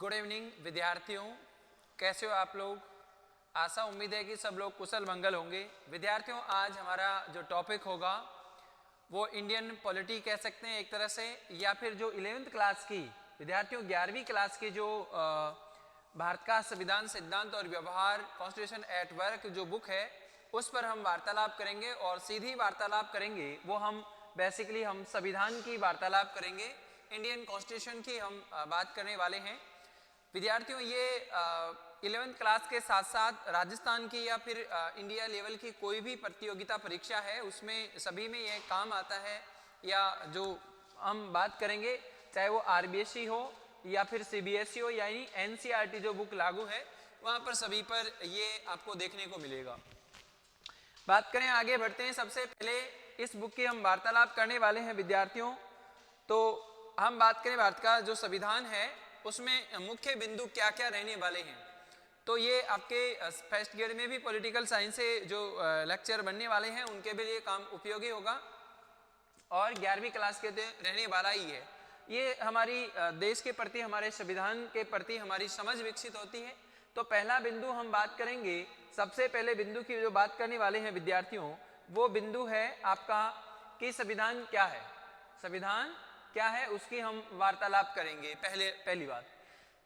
Good evening विद्यार्थियों, कैसे हो आप लोग। आशा उम्मीद है कि सब लोग कुशल मंगल होंगे। विद्यार्थियों, आज हमारा जो टॉपिक होगा वो इंडियन पॉलिटी कह सकते हैं एक तरह से, या फिर जो 11वीं क्लास की विद्यार्थियों 11वीं क्लास की जो भारत का संविधान सिद्धांत और व्यवहार कॉन्स्टिट्यूशन एट वर्क जो बुक है उस पर हम वार्तालाप करेंगे। और सीधी वार्तालाप करेंगे वो हम बेसिकली हम संविधान की वार्तालाप करेंगे, इंडियन कॉन्स्टिट्यूशन की हम बात करने वाले हैं। विद्यार्थियों, ये 11वीं क्लास के साथ साथ राजस्थान की या फिर इंडिया लेवल की कोई भी प्रतियोगिता परीक्षा है उसमें सभी में ये काम आता है, या जो हम बात करेंगे चाहे वो आरबीएसई हो या फिर सीबीएसई हो, यानी एनसीईआरटी जो बुक लागू है वहाँ पर सभी पर ये आपको देखने को मिलेगा। बात करें, आगे बढ़ते हैं। सबसे पहले इस बुक की हम वार्तालाप करने वाले हैं विद्यार्थियों। तो हम बात करें भारत का जो संविधान है उसमें मुख्य बिंदु क्या क्या रहने वाले हैं। तो ये आपके फर्स्ट ग्रेड में भी पॉलिटिकल साइंस से जो लेक्चर बनने वाले हैं उनके भी लिए काम उपयोगी होगा, और 11वीं क्लास के रहने वाला ही है। ये हमारी देश के प्रति, हमारे संविधान के प्रति हमारी समझ विकसित होती है। तो पहला बिंदु हम बात करेंगे, सबसे पहले बिंदु की जो बात करने वाले हैं विद्यार्थियों, वो बिंदु है आपका कि संविधान क्या है। संविधान क्या है उसकी हम वार्तालाप करेंगे। पहली बात,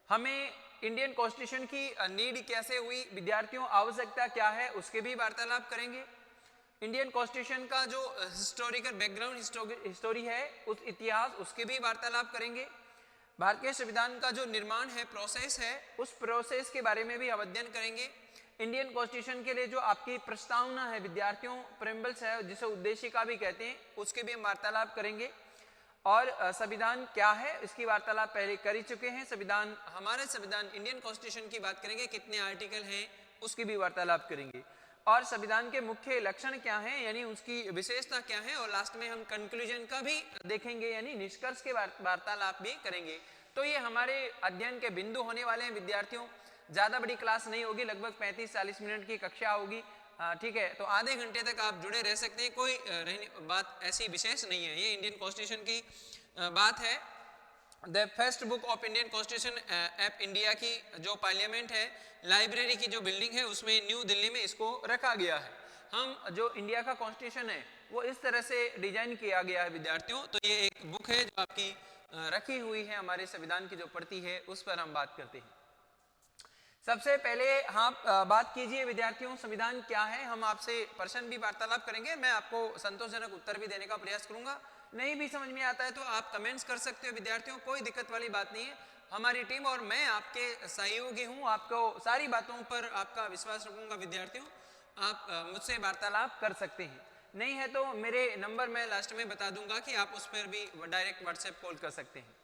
हमें इंडियन कॉन्स्टिट्यूशन की नीड कैसे हुई विद्यार्थियों, आवश्यकता क्या है उसके भी वार्तालाप करेंगे। इंडियन कॉन्स्टिट्यूशन का जो हिस्टोरिकल बैकग्राउंड हिस्टोरी है, उस इतिहास उसके भी वार्तालाप करेंगे। भारतीय संविधान का जो निर्माण है, प्रोसेस है, उस प्रोसेस के बारे में भी हम अध्ययन करेंगे। इंडियन कॉन्स्टिट्यूशन के लिए जो आपकी प्रस्तावना है विद्यार्थियों, प्रेम्बल्स है जिसे उद्देशिका भी कहते हैं, उसके भी हम वार्तालाप करेंगे। और संविधान क्या है इसकी वार्तालाप पहले कर ही चुके हैं। संविधान, हमारे संविधान इंडियन कॉन्स्टिट्यूशन की बात करेंगे, कितने आर्टिकल हैं उसकी भी वार्तालाप करेंगे। और संविधान के मुख्य लक्षण क्या हैं, यानी उसकी विशेषता क्या है, और लास्ट में हम कंक्लूजन का भी देखेंगे, यानी निष्कर्ष के वार्तालाप भी करेंगे। तो ये हमारे अध्ययन के बिंदु होने वाले हैं विद्यार्थियों। ज़्यादा बड़ी क्लास नहीं होगी, लगभग 35-40 मिनट की कक्षा होगी, ठीक है। तो आधे घंटे तक आप जुड़े रह सकते हैं, कोई बात ऐसी विशेष नहीं है। ये इंडियन कॉन्स्टिट्यूशन की बात है। The first book of Indian constitution app India की जो पार्लियामेंट है, लाइब्रेरी की जो बिल्डिंग है उसमें न्यू दिल्ली में इसको रखा गया है। हम जो इंडिया का कॉन्स्टिट्यूशन है वो इस तरह से डिजाइन किया गया है विद्यार्थियों। तो ये एक बुक है जो आपकी रखी हुई है, हमारे संविधान की जो प्रति है उस पर हम बात करते हैं। सबसे पहले हाँ बात कीजिए विद्यार्थियों, संविधान क्या है। हम आपसे प्रश्न भी वार्तालाप करेंगे, मैं आपको संतोषजनक उत्तर भी देने का प्रयास करूंगा। नहीं भी समझ में आता है तो आप कमेंट्स कर सकते हो विद्यार्थियों, कोई दिक्कत वाली बात नहीं है। हमारी टीम और मैं आपके सहयोगी हूँ, आपको सारी बातों पर आपका विश्वास रखूंगा विद्यार्थियों। आप मुझसे वार्तालाप कर सकते हैं, नहीं है तो मेरे नंबर मैं लास्ट में बता दूंगा कि आप उस पर भी डायरेक्ट व्हाट्सएप कॉल कर सकते हैं,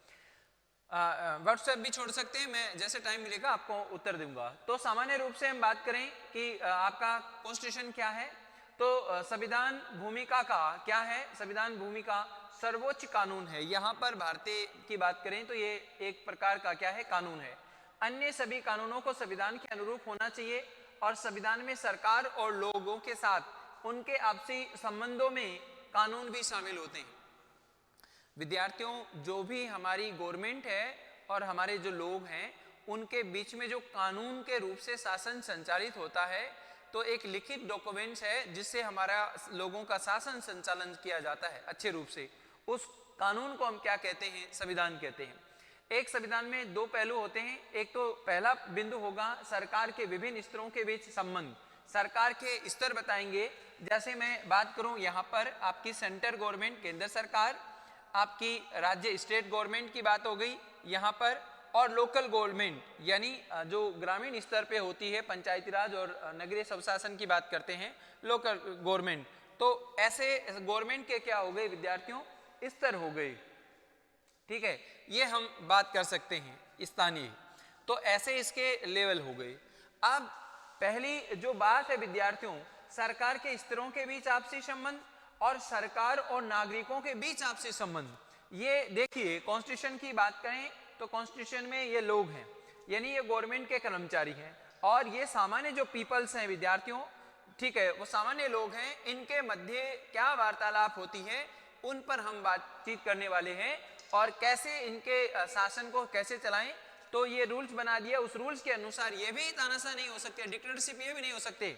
व्हाट्सएप भी छोड़ सकते हैं। मैं जैसे टाइम मिलेगा आपको उत्तर दूंगा। तो सामान्य रूप से हम बात करें कि आपका कॉन्स्टिट्यूशन क्या है, तो संविधान भूमिका का क्या है। संविधान भूमिका सर्वोच्च कानून है। यहाँ पर भारतीय की बात करें तो ये एक प्रकार का क्या है, कानून है। अन्य सभी कानूनों को संविधान के अनुरूप होना चाहिए, और संविधान में सरकार और लोगों के साथ उनके आपसी संबंधों में कानून भी शामिल होते हैं। विद्यार्थियों, जो भी हमारी गवर्नमेंट है और हमारे जो लोग हैं उनके बीच में जो कानून के रूप से शासन संचालित होता है, तो एक लिखित डॉक्यूमेंट्स है जिससे हमारा लोगों का शासन संचालन किया जाता है अच्छे रूप से। उस कानून को हम क्या कहते हैं, संविधान कहते हैं। एक संविधान में दो पहलू होते हैं। एक तो पहला बिंदु होगा सरकार के विभिन्न स्तरों के बीच संबंध। सरकार के स्तर बताएंगे, जैसे मैं बात करूं यहाँ पर आपकी सेंट्रल गवर्नमेंट, केंद्र सरकार, आपकी राज्य स्टेट गवर्नमेंट की बात हो गई यहाँ पर, और लोकल गवर्नमेंट यानी जो ग्रामीण स्तर पे होती है, पंचायती राज और नगरीय स्वशासन की बात करते हैं, लोकल गवर्नमेंट। तो ऐसे गवर्नमेंट के क्या हो गए विद्यार्थियों, स्तर हो गए, ठीक है। ये हम बात कर सकते हैं स्थानीय, तो ऐसे इसके लेवल हो गए। अब पहली जो बात है विद्यार्थियों, सरकार के स्तरों के बीच आपसी संबंध और सरकार और नागरिकों के बीच आपसी संबंध। ये देखिए, कॉन्स्टिट्यूशन की बात करें तो कॉन्स्टिट्यूशन में ये लोग हैं, यानी ये गवर्नमेंट के कर्मचारी हैं, और ये सामान्य जो पीपल्स हैं विद्यार्थियों, ठीक है, वो सामान्य लोग हैं। इनके मध्य क्या वार्तालाप होती है उन पर हम बातचीत करने वाले हैं, और कैसे इनके शासन को कैसे चलाएं, तो ये रूल्स बना दिया, उस रूल्स के अनुसार ये भी तानाशाह नहीं हो सकते, डिक्टेटरशिप ये भी नहीं हो सकते,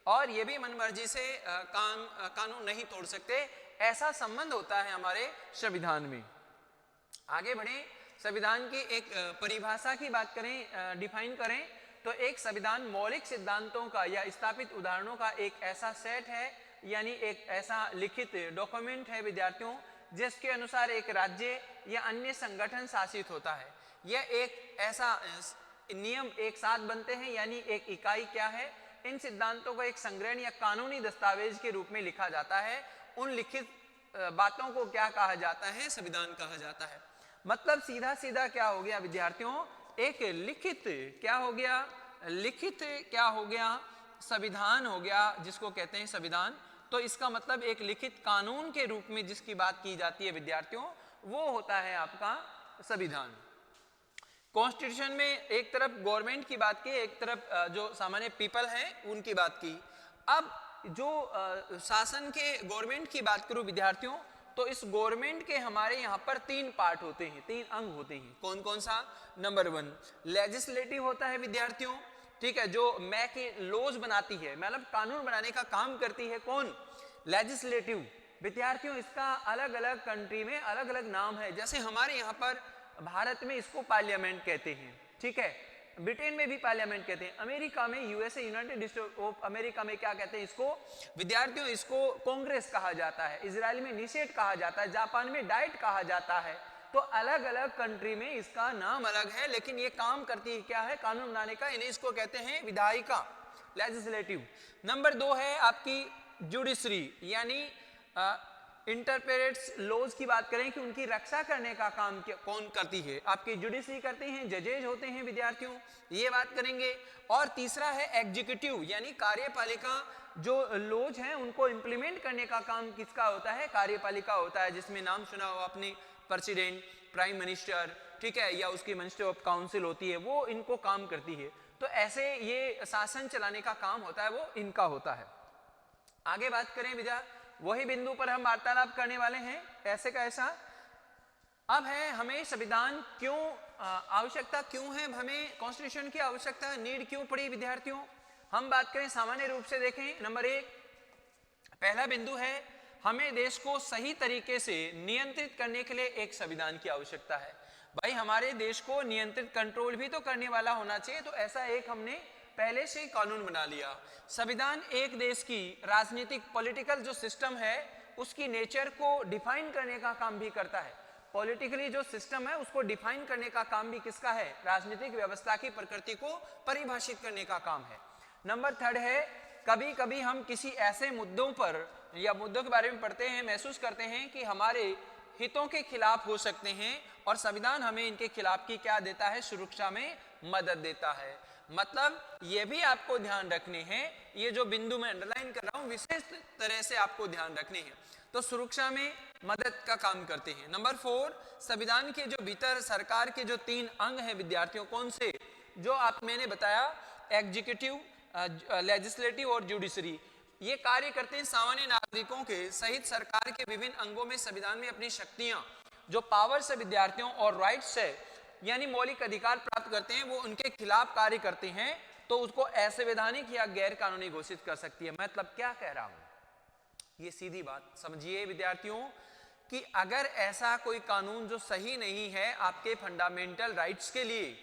और ये भी मनमर्जी से कानून नहीं तोड़ सकते। ऐसा संबंध होता है हमारे संविधान में। आगे बढ़े, संविधान की एक परिभाषा की बात करें, डिफाइन करें, तो एक संविधान मौलिक सिद्धांतों का या स्थापित उदाहरणों का एक ऐसा सेट है, यानी एक ऐसा लिखित डॉक्यूमेंट है विद्यार्थियों, जिसके अनुसार एक राज्य या अन्य संगठन शासित होता है। यह एक ऐसा नियम एक साथ बनते हैं, यानी एक इकाई क्या है, इन सिद्धांतों को एक संग्रहण या कानूनी दस्तावेज के रूप में लिखा जाता है। उन लिखित बातों को क्या कहा जाता है, संविधान कहा जाता है। मतलब सीधा सीधा क्या हो गया विद्यार्थियों, एक लिखित क्या हो गया, लिखित क्या हो गया, संविधान हो गया, जिसको कहते हैं संविधान। तो इसका मतलब एक लिखित कानून के रूप में जिसकी बात की जाती है विद्यार्थियों, वो होता है आपका संविधान। कॉन्स्टिट्यूशन में एक तरफ गवर्नमेंट की बात की, एक तरफ जो सामान्य पीपल हैं उनकी बात की। अब जो शासन के गवर्नमेंट की बात करूं विद्यार्थियों, तो इस गवर्नमेंट के हमारे यहाँ पर 3 पार्ट होते हैं, 3 अंग होते हैं। कौन कौन सा? नंबर 1 लेजिस्लेटिव होता है विद्यार्थियों, ठीक है, जो लॉज बनाती है, मतलब कानून बनाने का काम करती है। कौन? लेजिस्लेटिव। विद्यार्थियों इसका अलग अलग कंट्री में अलग अलग नाम है। जैसे हमारे यहाँ पर भारत में इसको पार्लियामेंट कहते हैं, ठीक है, ब्रिटेन में भी पार्लियामेंट कहते हैं, अमेरिका में USA United states of America में क्या कहते हैं इसको विद्यार्थियों, इसको कांग्रेस कहा जाता है, इजराइल में निषेध कहा जाता है, जापान में डाइट कहा जाता है। तो अलग अलग कंट्री में इसका नाम अलग है, लेकिन ये काम करती है क्या है, कानून बनाने का। इन्हें इसको कहते हैं विधायिका, लेजिस्लेटिव। नंबर 2 है आपकी जुडिशरी, यानी इंटरप्रेट्स लॉज की बात करें कि उनकी रक्षा करने का काम कौन करती है, आपकी जुडिशरी करते हैं, जजेज होते हैं विद्यार्थियों, ये बात करेंगे। और तीसरा है एग्जीक्यूटिव, यानी कार्यपालिका, जो लॉज हैं उनको इंप्लीमेंट करने का काम किसका होता है, कार्यपालिका होता है, जिसमें नाम सुना हो आपने, प्रेसिडेंट, प्राइम मिनिस्टर, ठीक है, या उसकी मिनिस्टर ऑफ काउंसिल होती है, वो इनको काम करती है। तो ऐसे ये शासन चलाने का काम होता है, वो इनका होता है। आगे बात करें विद्या, वही बिंदु पर हम वार्तालाप करने वाले हैं, ऐसे का ऐसा। अब है हमें संविधान क्यों आवश्यकता क्यों है, हमें कॉन्स्टिट्यूशन की आवश्यकता नीड क्यों पड़ी विद्यार्थियों। हम बात करें सामान्य रूप से, देखें नंबर 1 पहला बिंदु है, हमें देश को सही तरीके से नियंत्रित करने के लिए एक संविधान की आवश्यकता है। भाई हमारे देश को नियंत्रित कंट्रोल भी तो करने वाला होना चाहिए, तो ऐसा एक हमने पहले से ही कानून बना लिया। संविधान एक देश की राजनीतिक पॉलिटिकल जो सिस्टम है उसकी नेचर को डिफाइन करने का काम भी करता है। पॉलिटिकली जो सिस्टम है उसको डिफाइन करने का काम भी किसका है, राजनीतिक व्यवस्था की प्रकृति को परिभाषित करने का काम है। नंबर 3 है, कभी कभी हम किसी ऐसे मुद्दों पर या मुद्दों के बारे में पढ़ते हैं, महसूस करते हैं कि हमारे हितों के खिलाफ हो सकते हैं, और संविधान हमें इनके खिलाफ की क्या देता है, सुरक्षा में मदद देता है। मतलब ये भी आपको ध्यान रखने हैं, ये जो बिंदु मैं अंडरलाइन कर रहा हूं विशेष तरह से आपको ध्यान रखने हैं, तो सुरक्षा में मदद का काम करते हैं। नंबर 4 संविधान के जो भीतर सरकार के जो 3 अंग हैं विद्यार्थियों, कौन से, जो आप मैंने बताया, एग्जीक्यूटिव, लेजिस्लेटिव और जुडिशरी, ये कार्य करते हैं सामान्य नागरिकों के सहित सरकार के विभिन्न अंगों में संविधान में अपनी शक्तियां, जो पावर्स है विद्यार्थियों और राइट्स है, यानी मौलिक अधिकार प्राप्त करते हैं, वो उनके खिलाफ कार्य करते हैं, तो उसको असंवैधानिक या गैर कानूनी घोषित कर सकती है। मतलब क्या कह रहा हूं, ये सीधी बात समझिए विद्यार्थियों, कि अगर ऐसा कोई कानून जो सही नहीं है आपके फंडामेंटल राइट्स के लिए,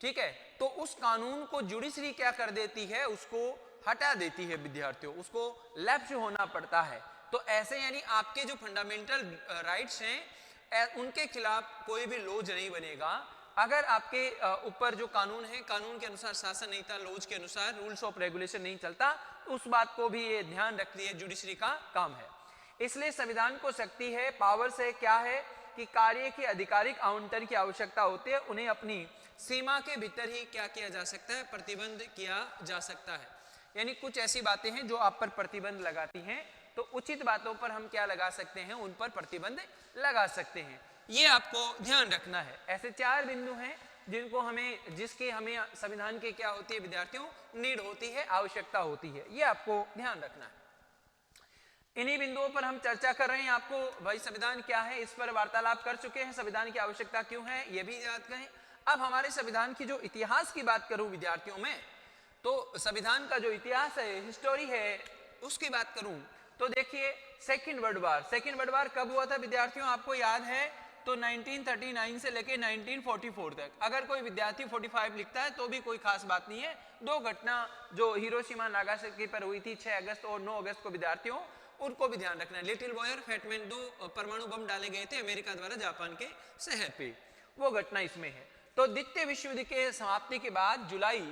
ठीक है, तो उस कानून को जुडिशरी क्या कर देती है, उसको हटा देती है विद्यार्थियों, उसको लैप्स होना पड़ता है। तो ऐसे यानी आपके जो फंडामेंटल राइट्स हैं उनके खिलाफ कोई भी लॉज नहीं बनेगा अगर आपके ऊपर जो कानून है, कानून के अनुसार शासन नहीं था, लॉज के अनुसार रूल्स ऑफ रेगुलेशन नहीं चलता, तो उस बात को भी ये ध्यान रखती है, जुडिशरी का काम है। इसलिए संविधान को शक्ति है, पावर से क्या है कि कार्य की आधिकारिक आवंटन की आवश्यकता होती है, उन्हें अपनी सीमा के भीतर ही क्या किया जा सकता है, प्रतिबंध किया जा सकता है। यानी कुछ ऐसी बातें हैं जो आप पर प्रतिबंध लगाती हैं, तो उचित बातों पर हम क्या लगा सकते हैं, उन पर प्रतिबंध लगा सकते हैं, ये आपको ध्यान रखना है। ऐसे 4 बिंदु हैं जिनको हमें, जिसकी हमें संविधान की क्या होती है विद्यार्थियों, नीड होती है, आवश्यकता होती है, ये आपको ध्यान रखना है। इन्हीं बिंदुओं पर हम चर्चा कर रहे हैं। आपको भाई संविधान क्या है इस पर वार्तालाप कर चुके हैं, संविधान की आवश्यकता क्यों है ये भी याद करें। अब हमारे संविधान की जो इतिहास की बात करूं विद्यार्थियों में, तो संविधान का जो इतिहास है, हिस्टोरी है, उसकी बात करूं तो देखिए सेकेंड वर्ल्ड वार कब हुआ था विद्यार्थियों, आपको याद है तो 1939 से लेके 1944 तक। अगर कोई विद्यार्थी 45 लिखता है तो भी कोई खास बात नहीं है। दो घटना जो हिरोशिमा नागासाकी पर हुई थी 6 अगस्त और 9 अगस्त को विद्यार्थियों, उनको भी ध्यान रखना है। लिटिल बॉय और फैट मैन, दो परमाणु बम डाले गए थे अमेरिका द्वारा जापान के शहर पे, वो घटना इसमें है। तो द्वितीय विश्व युद्ध के समाप्ति के बाद जुलाई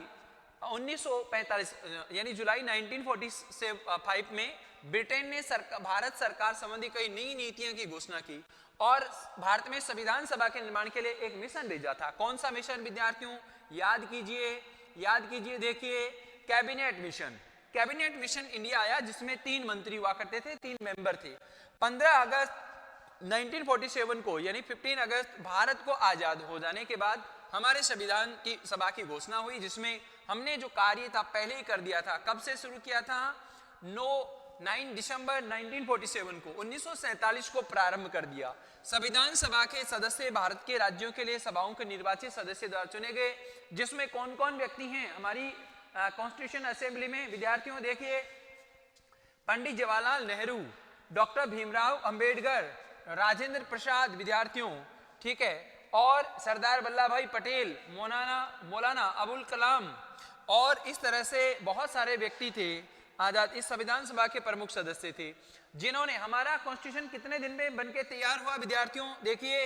1945 यानी जुलाई 1945 में ब्रिटेन ने भारत सरकार संबंधी कई नई नीतियों की घोषणा की और भारत में संविधान सभा के निर्माण के लिए एक मिशन भेजा था। कौन सा मिशन विद्यार्थियों, याद कीजिए, देखिए कैबिनेट मिशन इंडिया आया, जिसमें 3 मंत्री हुआ करते थे, 3 मेंबर थे। 15 अगस्त 1947 को यानी 15 अगस्त भारत को आजाद हो जाने के बाद हमारे संविधान की सभा की घोषणा हुई, जिसमें हमने जो कार्य था पहले ही कर दिया था। कब से शुरू किया था? 9 दिसंबर 1947 को, 1947 को प्रारंभ कर दिया। संविधान सभा के सदस्य भारत के राज्यों के लिए सभाओं के निर्वाचित सदस्य द्वारा चुने गए, जिसमें कौन कौन व्यक्ति हैं हमारी कॉन्स्टिट्यूशन असेंबली में विद्यार्थियों? देखिए पंडित जवाहरलाल नेहरू, डॉक्टर भीमराव अंबेडकर, राजेंद्र प्रसाद विद्यार्थियों, ठीक है, और सरदार वल्लभ भाई पटेल, मौलाना अबुल कलाम, और इस तरह से बहुत सारे व्यक्ति थे आजाद इस संविधान सभा के प्रमुख सदस्य थे, जिन्होंने हमारा कॉन्स्टिट्यूशन कितने दिन में बनके तैयार हुआ विद्यार्थियों? देखिए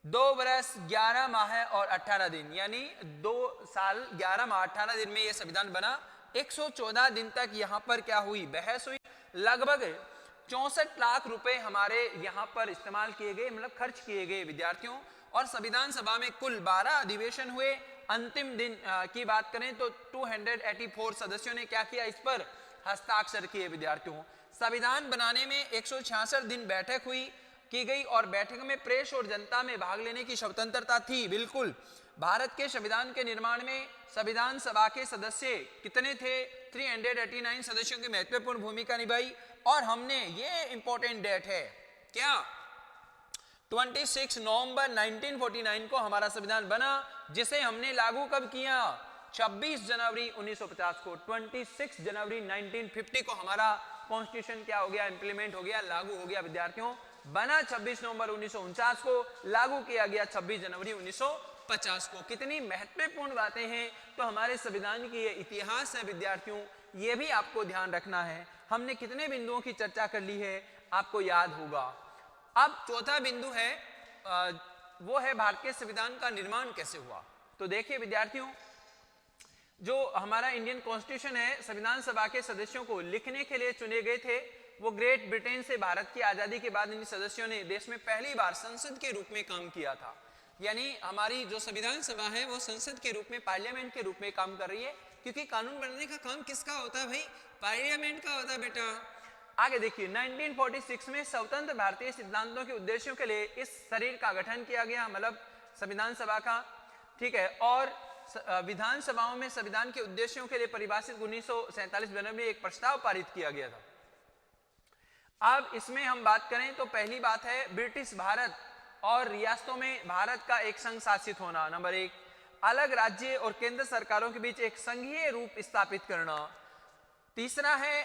2 वर्ष 11 माह और 18 दिन, यानी 2 साल 11 माह 18 दिन में यह संविधान बना। 114 दिन तक यहाँ पर क्या हुई? बहस हुई। लगभग 64 लाख रुपए हमारे यहाँ पर इस्तेमाल किए गए, मतलब खर्च किए गए विद्यार्थियों। और संविधान सभा में कुल 12 अधिवेशन हुए। अंतिम दिन की बात करें तो 284 सदस्यों ने क्या किया? इस पर हस्ताक्षर किए विद्यार्थियों। संविधान बनाने में 166 दिन बैठक की गई और बैठक में प्रेस और जनता में भाग लेने की स्वतंत्रता थी। बिल्कुल, भारत के संविधान के निर्माण में संविधान सभा के सदस्य कितने थे? 389 सदस्यों की महत्वपूर्ण भूमिका निभाई। और हमने, ये इंपॉर्टेंट डेट है क्या, 26 नवंबर 1949 को हमारा संविधान बना, जिसे हमने लागू कब किया? 26 जनवरी 1950 को। 26 जनवरी 1950 को हमारा कॉन्स्टिट्यूशन क्या हो गया? इंप्लीमेंट हो गया, लागू हो गया विद्यार्थियों। बना 26 नवंबर 1949 को, लागू किया गया 26 जनवरी 1950 को। कितनी महत्वपूर्ण बातें हैं। तो हमारे संविधान की ये इतिहास है विद्यार्थियों, ये भी आपको ध्यान रखना है। हमने कितने बिंदुओं की चर्चा कर ली है, आपको याद होगा। अब चौथा बिंदु है, वो है भारत के संविधान का निर्माण कैसे हुआ। तो देखिए विद्यार्थियों, जो हमारा इंडियन कॉन्स्टिट्यूशन है, संविधान सभा के सदस्यों को लिखने के लिए चुने गए थे। वो ग्रेट ब्रिटेन से भारत की आजादी के बाद इन सदस्यों ने देश में पहली बार संसद के रूप में काम किया था। यानी हमारी जो संविधान सभा है वो संसद के रूप में, पार्लियामेंट के रूप में काम कर रही है, क्योंकि कानून बनाने का काम किसका होता है भाई? पार्लियामेंट का होता है बेटा। आगे देखिए 1946 में स्वतंत्र भारतीय सिद्धांतों के उद्देश्यों के लिए इस शरीर का गठन किया गया, मतलब संविधान सभा का, ठीक है। और विधानसभाओं में संविधान के उद्देश्यों के लिए परिभाषित 1947 में एक प्रस्ताव पारित किया गया था। अब इसमें हम बात करें तो पहली बात है ब्रिटिश भारत और रियासतों में भारत का एक संघ शासित होना, नंबर 1। अलग राज्य और केंद्र सरकारों के बीच एक संघीय रूप स्थापित करना। तीसरा है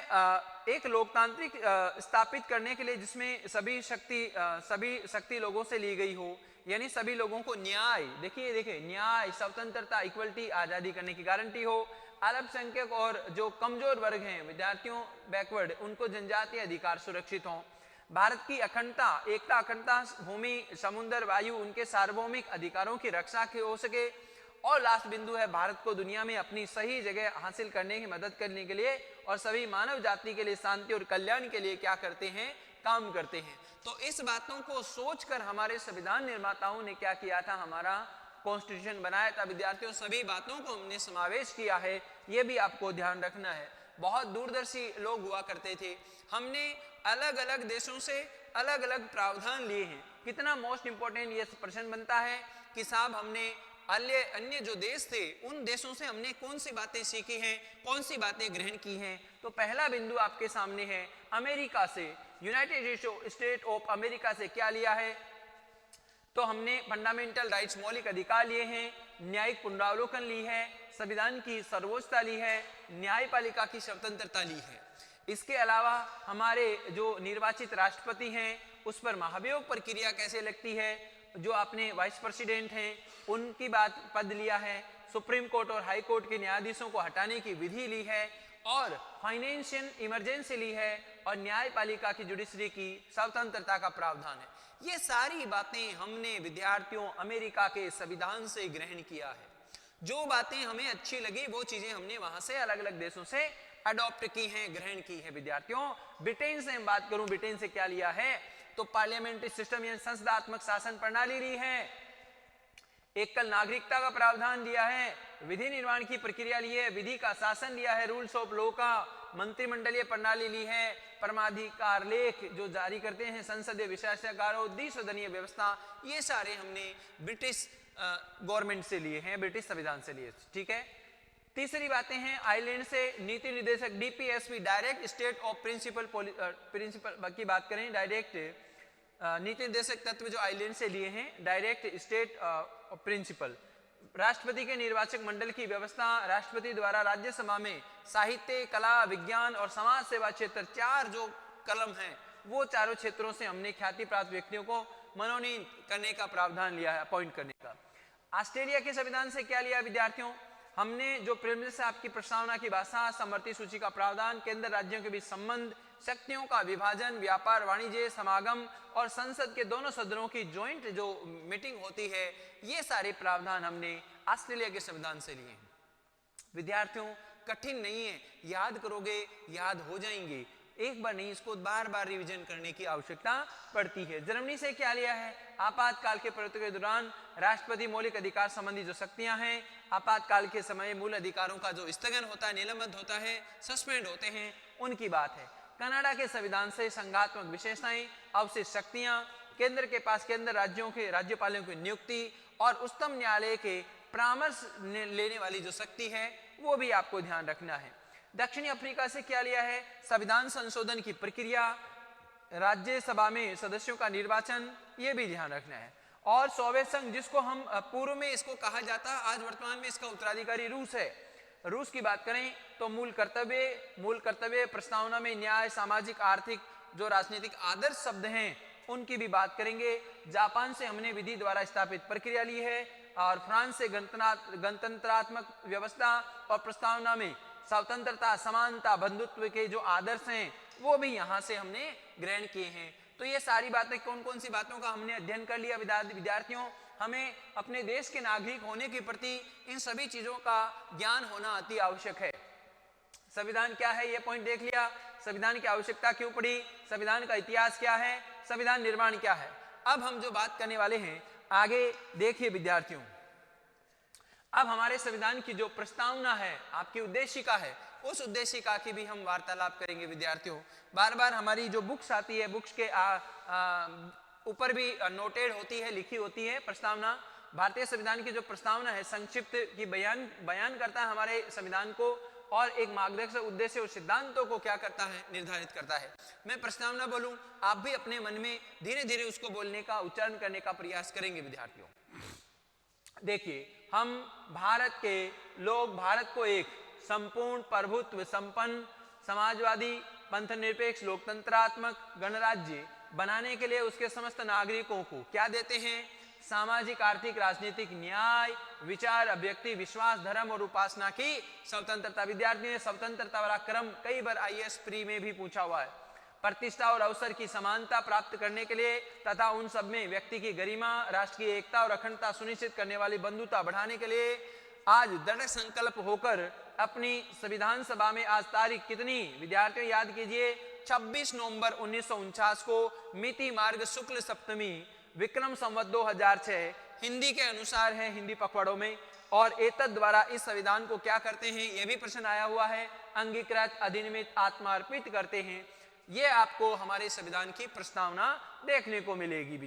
एक लोकतांत्रिक स्थापित करने के लिए जिसमें सभी शक्ति लोगों से ली गई हो, यानी सभी लोगों को न्याय, देखिए न्याय, स्वतंत्रता, इक्वलिटी, आजादी करने की गारंटी हो। अल्पसंख्यक और जो कमजोर वर्ग हैं विद्यार्थियों, बैकवर्ड, उनको जनजातीय अधिकार सुरक्षित हों। भारत की अखंडता, एकता, अखंडता, भूमि, समुद्र, वायु, उनके सार्वभौमिक अधिकारों की रक्षा की हो सके। और लास्ट बिंदु है भारत को दुनिया में अपनी सही जगह हासिल करने की मदद करने के लिए और सभी मानव जाति के लिए शांति और कल्याण के लिए क्या करते हैं? काम करते हैं। तो इस बातों को सोचकर हमारे संविधान निर्माताओं ने क्या किया था? हमारा कॉन्स्टिट्यूशन बनाया था विद्यार्थियों। सभी बातों को हमने समावेश किया है, ये भी आपको ध्यान रखना है। बहुत दूरदर्शी लोग हुआ करते थे। हमने अलग अलग देशों से अलग अलग प्रावधान लिए हैं। कितना मोस्ट इंपोर्टेंट ये प्रश्न बनता है कि साहब हमने अन्य जो देश थे उन देशों से हमने कौन सी बातें सीखी हैं, कौन सी बातें ग्रहण की हैं। तो पहला बिंदु आपके सामने है, अमेरिका से, यूनाइटेड स्टेट ऑफ अमेरिका से क्या लिया है? तो हमने फंडामेंटल राइट्स, मौलिक अधिकार लिए हैं, न्यायिक पुनरावलोकन ली है, संविधान की सर्वोच्चता ली है, न्यायपालिका की स्वतंत्रता ली है। इसके अलावा हमारे जो निर्वाचित राष्ट्रपति हैं उस पर महाभियोग प्रक्रिया कैसे लगती है, जो अपने वाइस प्रेसिडेंट हैं उनकी बात पद लिया है, सुप्रीम कोर्ट और हाई कोर्ट के न्यायाधीशों को हटाने की विधि ली है, और फाइनेंशियल इमरजेंसी ली है, और न्यायपालिका की जुडिशरी की स्वतंत्रता का प्रावधान है। ये सारी बातें हमने विद्यार्थियों अमेरिका के संविधान से ग्रहण किया है। जो बातें हमें अच्छी लगी वो चीजें हमने वहां से अलग अलग देशों से अडॉप्ट की हैं, ग्रहण की है। विद्यार्थियों ब्रिटेन से हम बात करूं, ब्रिटेन से क्या लिया है, तो पार्लियामेंट्री सिस्टम यानी संसदात्मक शासन प्रणाली ली है, एकल नागरिकता का प्रावधान दिया है, विधि निर्माण की प्रक्रिया ली है, विधि का शासन लिया है, रूल्स ऑफ लॉ का मंत्रिमंडलीय प्रणाली ली है, परमाधिकार लेख जो जारी करते हैं संसदीय विशेषाधिकारों, द्विसदनीय व्यवस्था, ये सारे हमने ब्रिटिश गवर्नमेंट से लिए हैं, ब्रिटिश संविधान से लिए। ठीक है। तीसरी बातें हैं आयरलैंड से नीति निर्देशक DPSP, direct state of principle की बात करें, डायरेक्ट नीति निर्देशक तत्व जो आयरलैंड से लिए हैं, डायरेक्ट स्टेट ऑफ प्रिंसिपल, राष्ट्रपति के निर्वाचक मंडल की व्यवस्था, राष्ट्रपति द्वारा राज्यसभा में साहित्य, कला, विज्ञान और समाज सेवा क्षेत्र, चार जो कलम हैं वो चारों क्षेत्रों से हमने ख्याति प्राप्त व्यक्तियों को मनोनीत करने का प्रावधान लिया है, अपॉइंट करने का। ऑस्ट्रेलिया के संविधान से क्या लिया विद्यार्थियों, हमने जो प्रिलिमिनरी से आपकी प्रस्तावना की भाषा, समवर्ती सूची का प्रावधान, केंद्र राज्यों के बीच संबंध, शक्तियों का विभाजन, व्यापार वाणिज्य समागम और संसद के दोनों सदनों की ज्वाइंट जो मीटिंग होती है, ये सारे प्रावधान हमने ऑस्ट्रेलिया के संविधान से लिए हैं। विद्यार्थियों कठिन नहीं है, याद करोगे याद हो जाएंगे, एक बार नहीं, इसको बार बार रिवीजन करने की आवश्यकता पड़ती है। जर्मनी से क्या लिया है, आपातकाल के प्रवृत्ति के दौरान राष्ट्रपति मौलिक अधिकार संबंधी जो शक्तियां हैं, आपातकाल के समय मूल अधिकारों का जो स्थगन होता है, निलंबित होता है, सस्पेंड होते हैं, उनकी बात है। कनाडा के संविधान से संघात्मक विशेषताएं, अवशिष्ट शक्तियां, केंद्र के पास केंद्र राज्यों के राज्यपालों की नियुक्ति और उच्चतम न्यायालय के परामर्श लेने वाली जो शक्ति है वो भी आपको ध्यान रखना है। दक्षिणी अफ्रीका से क्या लिया है, संविधान संशोधन की प्रक्रिया, राज्यसभा में सदस्यों का निर्वाचन, ये भी ध्यान रखना है। और सोवियत संघ जिसको हम पूर्व में इसको कहा जाता, आज वर्तमान में इसका उत्तराधिकारी रूस है। रूस की बात करें तो मूल कर्तव्य प्रस्तावना में न्याय, सामाजिक, आर्थिक जो राजनीतिक आदर्श शब्द हैं उनकी भी बात करेंगे। जापान से हमने विधि द्वारा स्थापित प्रक्रिया ली है, और फ्रांस से गणतंत्रात्मक व्यवस्था और प्रस्तावना में स्वतंत्रता, समानता, बंधुत्व के जो आदर्श हैं वो भी यहाँ से हमने ग्रहण किए हैं। तो ये सारी बातें, कौन कौन सी बातों का हमने अध्ययन कर लिया विद्यार्थियों, हमें अपने देश के नागरिक होने के प्रति इन सभी चीजों का ज्ञान होना अति आवश्यक है। संविधान क्या है ये पॉइंट देख लिया, संविधान की आवश्यकता क्यों पड़ी, संविधान का इतिहास क्या है, संविधान निर्माण क्या है। अब हम जो बात करने वाले हैं आगे देखिए विद्यार्थियों, अब हमारे संविधान की जो प्रस्तावना है, आपकी उद्देशिका है, उस उद्देशिका की भी हम वार्तालाप करेंगे विद्यार्थियों। बार बार हमारी जो बुक्स आती है, बुक्स के ऊपर भी नोटेड होती है, लिखी होती है प्रस्तावना। भारतीय संविधान की जो प्रस्तावना है संक्षिप्त की बयान करता है हमारे संविधान को, और एक मार्गदर्शक उद्देश्य और सिद्धांतों को क्या करता है, निर्धारित करता है। मैं प्रस्तावना बोलूं, आप भी अपने मन में धीरे धीरे उसको बोलने का, उच्चारण करने का प्रयास करेंगे विद्यार्थियों। देखिए, हम भारत के लोग भारत को एक संपूर्ण प्रभुत्व संपन्न समाजवादी पंथनिरपेक्ष लोकतंत्रात्मक गणराज्य बनाने के लिए उसके समस्त नागरिकों को क्या देते हैं, सामाजिक, आर्थिक, राजनीतिक न्याय, विचार, अभिव्यक्ति, विश्वास, धर्म और उपासना की स्वतंत्रता। विद्यार्थी ने स्वतंत्रता वाला क्रम कई बार आईएएस प्री में भी पूछा हुआ है। प्रतिष्ठा और अवसर की समानता प्राप्त करने के लिए तथा उन सब में व्यक्ति की गरिमा, राष्ट्र की एकता और अखंडता सुनिश्चित करने वाली बंधुता बढ़ाने के लिए आज दृढ़ संकल्प होकर अपनी संविधान सभा में आज तारीख कितनी विद्यार्थियों याद कीजिए, 26 नवंबर 1949 को मिति मार्ग शुक्ल सप्तमी विक्रम संवत 2006 हिंदी के अनुसार है, हिंदी पखवाड़ों में। और एतद द्वारा इस संविधान को क्या करते हैं, यह भी प्रश्न आया हुआ है, अंगीकृत, अधिनियमित, आत्मार्पित करते हैं। ये आपको हमारे संविधान की प्रस्तावना देखने को मिलेगी।